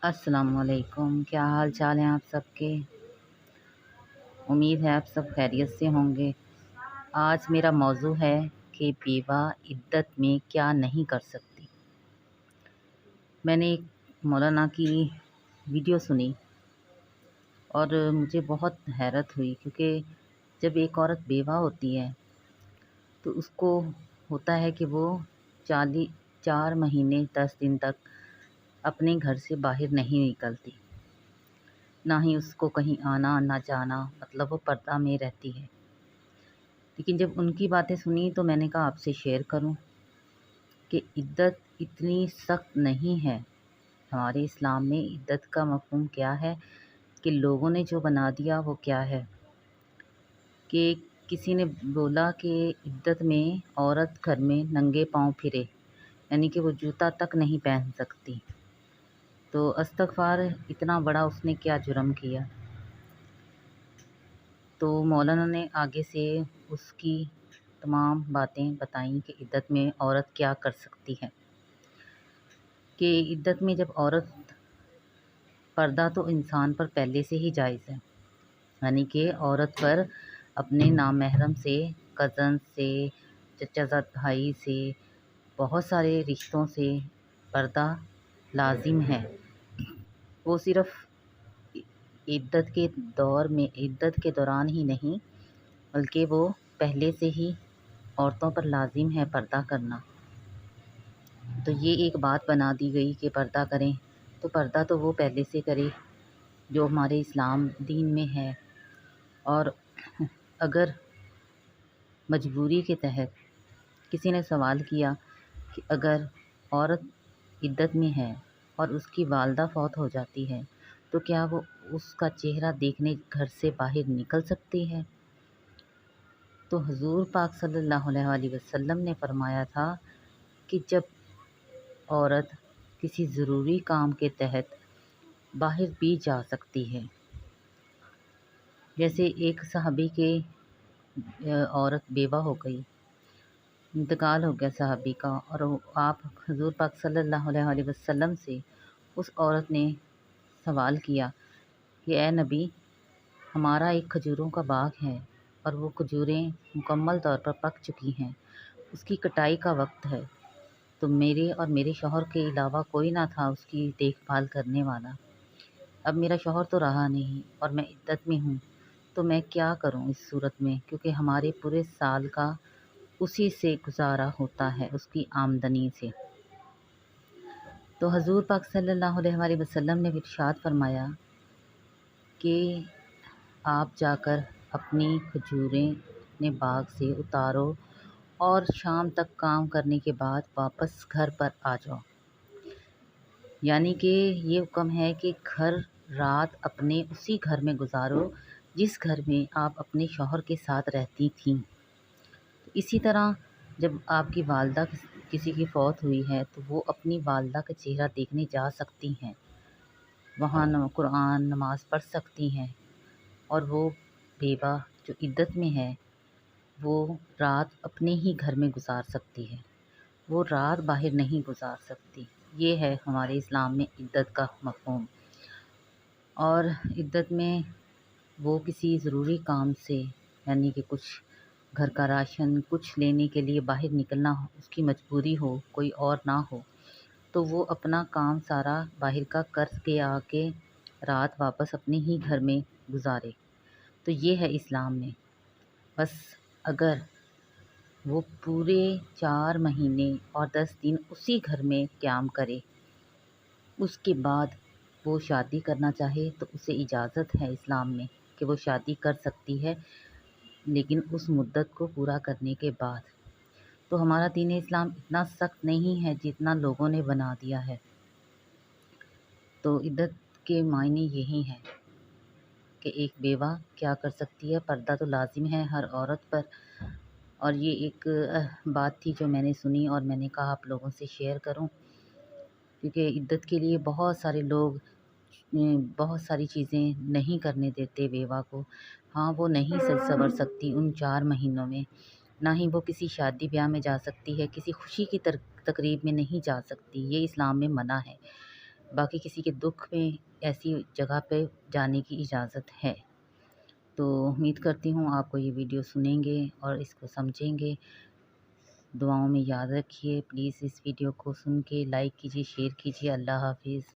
अस्सलाम वालेकुम। क्या हाल चाल हैं आप सबके। उम्मीद है आप सब खैरियत से होंगे। आज मेरा मौजू है कि बेवा इद्दत में क्या नहीं कर सकती। मैंने एक मौलाना की वीडियो सुनी और मुझे बहुत हैरत हुई, क्योंकि जब एक औरत बेवा होती है तो उसको होता है कि वो 4 महीने 10 दिन तक अपने घर से बाहर नहीं निकलती, ना ही उसको कहीं आना ना जाना, मतलब वो पर्दा में रहती है। लेकिन जब उनकी बातें सुनी तो मैंने कहा आपसे शेयर करूं कि इद्दत इतनी सख्त नहीं है। हमारे इस्लाम में इद्दत का मफ़हूम क्या है, कि लोगों ने जो बना दिया वो क्या है, कि किसी ने बोला कि इद्दत में औरत घर में नंगे पाँव फिरे, यानी कि वो जूता तक नहीं पहन सकती। तो अस्तगफार, इतना बड़ा उसने क्या जुर्म किया। तो मौलाना ने आगे से उसकी तमाम बातें बताईं कि इद्दत में औरत क्या कर सकती है। कि इद्दत में जब औरत, पर्दा तो इंसान पर पहले से ही जायज़ है, यानी कि औरत पर अपने नामहरम से, कज़न से, चचाज़ाद भाई से, बहुत सारे रिश्तों से पर्दा लाजिम है। वो सिर्फ़ इद्दत के इद्दत के दौरान ही नहीं, बल्कि वो पहले से ही औरतों पर लाजिम है पर्दा करना। तो ये एक बात बना दी गई कि पर्दा करें, तो पर्दा तो वो पहले से करे जो हमारे इस्लाम दीन में है। और अगर मजबूरी के तहत किसी ने सवाल किया कि अगर औरत इद्दत में है और उसकी वालदा फौत हो जाती है, तो क्या वो उसका चेहरा देखने घर से बाहर निकल सकती है। तो हुज़ूर पाक सल्लल्लाहु अलैहि वसल्लम ने फरमाया था कि जब औरत किसी ज़रूरी काम के तहत बाहर भी जा सकती है, जैसे एक सहाबी के औरत बेवा हो गई, इंतकाल हो गया सहाबी का, और आप हुज़ूर पाक सल्लल्लाहु अलैहि वसल्लम से उस औरत ने सवाल किया कि ए नबी, हमारा एक खजूरों का बाग है और वो खजूरें मुकम्मल तौर पर पक चुकी हैं, उसकी कटाई का वक्त है, तो मेरे और मेरे शौहर के अलावा कोई ना था उसकी देखभाल करने वाला। अब मेरा शौहर तो रहा नहीं और मैं इद्दत में हूँ, तो मैं क्या करूँ इस सूरत में, क्योंकि हमारे पूरे साल का उसी से गुजारा होता है, उसकी आमदनी से। तो हजूर पाक सल्लल्लाहु अलैहि वसल्लम ने इरशाद फरमाया कि आप जाकर अपनी खजूरें अपने बाग से उतारो और शाम तक काम करने के बाद वापस घर पर आ जाओ। यानी कि ये हुक्म है कि रात अपने उसी घर में गुजारो जिस घर में आप अपने शौहर के साथ रहती थीं। तो इसी तरह जब आपकी वालदा किसी की फ़ौत हुई है तो वो अपनी वालदा का चेहरा देखने जा सकती हैं, वहाँ कुरान नमाज़ पढ़ सकती हैं। और वो बेवा जो इद्दत में है वो रात अपने ही घर में गुजार सकती है, वो रात बाहर नहीं गुजार सकती। ये है हमारे इस्लाम में इद्दत का मफ़हूम। और इद्दत में वो किसी ज़रूरी काम से, यानी कि कुछ घर का राशन कुछ लेने के लिए बाहर निकलना हो, उसकी मजबूरी हो, कोई और ना हो, तो वो अपना काम सारा बाहर का कर के आके रात वापस अपने ही घर में गुजारे। तो ये है इस्लाम में। बस अगर वो पूरे 4 महीने और 10 दिन उसी घर में क़याम करे, उसके बाद वो शादी करना चाहे तो उसे इजाज़त है इस्लाम में कि वो शादी कर सकती है, लेकिन उस मुद्दत को पूरा करने के बाद। तो हमारा दीन इस्लाम इतना सख्त नहीं है जितना लोगों ने बना दिया है। तो इद्दत के मायने यही हैं कि एक बेवा क्या कर सकती है, पर्दा तो लाजिम है हर औरत पर। और ये एक बात थी जो मैंने सुनी और मैंने कहा आप लोगों से शेयर करूं, क्योंकि इद्दत के लिए बहुत सारे लोग बहुत सारी चीज़ें नहीं करने देते बेवा को। हाँ, वो नहीं सज संवर सकती उन 4 महीनों में, ना ही वो किसी शादी ब्याह में जा सकती है, किसी खुशी की तकरीब में नहीं जा सकती, ये इस्लाम में मना है। باقی کسی کے دکھ میں ایسی جگہ پہ جانے کی اجازت ہے۔ تو امید کرتی ہوں آپ کو یہ ویڈیو سنیں گے اور اس کو سمجھیں گے۔ دعاؤں میں یاد رکھیے، پلیز اس ویڈیو کو سن کے لائک کیجیے، شیئر کیجیے۔ اللہ حافظ۔